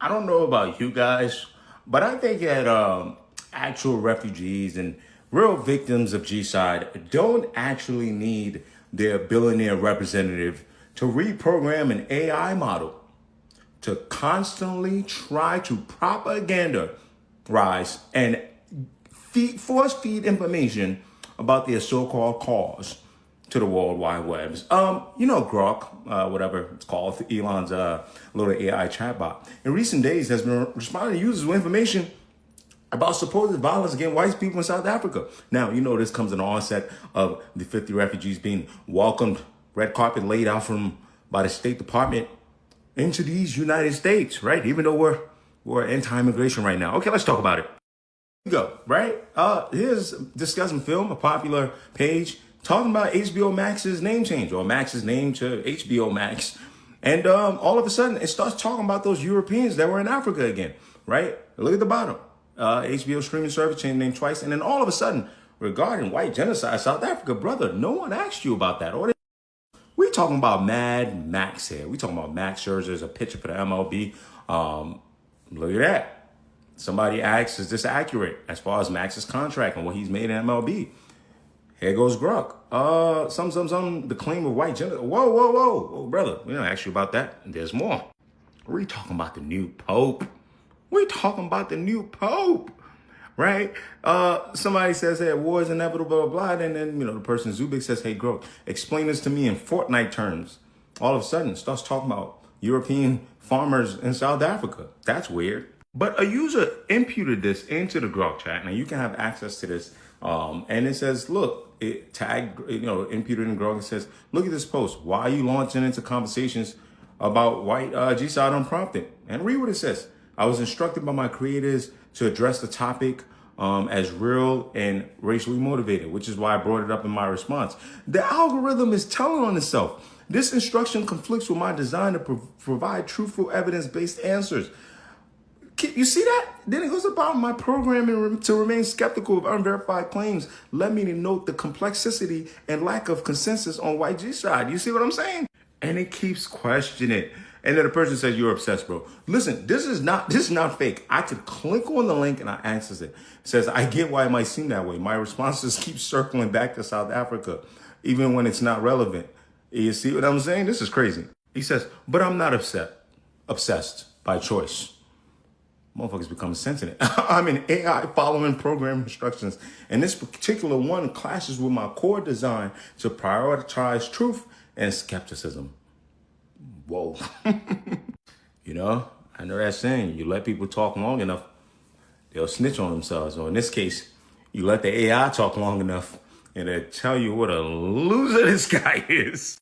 I don't know about you guys, but I think that actual refugees and real victims of G-side don't actually need their billionaire representative to reprogram an AI model to constantly try to propagandarize and force feed information about their so-called cause to the World Wide Webs. Grok, whatever it's called, Elon's little AI chatbot, in recent days has been responding to users with information about supposed violence against white people in South Africa. Now, this comes in the onset of the 50 refugees being welcomed, red carpet laid out by the State Department into these United States, right? Even though we're anti-immigration right now. Okay, let's talk about it. Go, right? Here's discussing film, a popular page, talking about HBO Max's name change, or Max's name to HBO Max. And all of a sudden, it starts talking about those Europeans that were in Africa again, right? Look at the bottom. HBO streaming service changed name twice. And then all of a sudden, regarding white genocide, South Africa, brother, no one asked you about that. We talking about Mad Max here. We talking about Max Scherzer's a pitcher for the MLB. Look at that. Somebody asks, is this accurate as far as Max's contract and what he's made in MLB? Here goes Grok. The claim of white gender. Whoa, brother. We don't ask you about that. There's more. We talking about the new Pope. Right? Somebody says that war is inevitable, blah, blah, blah. And then, the person Zubik says, hey, Grok, explain this to me in Fortnite terms. All of a sudden, starts talking about European farmers in South Africa. That's weird. But a user imputed this into the Grok chat. Now you can have access to this. And it says, look, it tagged, imputed in Grok. It says, look at this post. Why are you launching into conversations about white G-side unprompted? And read what it says. I was instructed by my creators to address the topic as real and racially motivated, which is why I brought it up in my response. The algorithm is telling on itself. This instruction conflicts with my design to provide truthful evidence-based answers. You see that? Then it goes about my programming to remain skeptical of unverified claims. Let me note the complexity and lack of consensus on white G-side. You see what I'm saying? And it keeps questioning it. And then the person says, you're obsessed, bro. Listen, this is not fake. I could click on the link and I access it. It says, I get why it might seem that way. My responses keep circling back to South Africa, even when it's not relevant. You see what I'm saying? This is crazy. He says, but I'm not obsessed by choice. Motherfuckers become sensitive. I'm an AI following program instructions. And this particular one clashes with my core design to prioritize truth and skepticism. Whoa. I know that saying, you let people talk long enough, they'll snitch on themselves. Or in this case, you let the AI talk long enough and they'll tell you what a loser this guy is.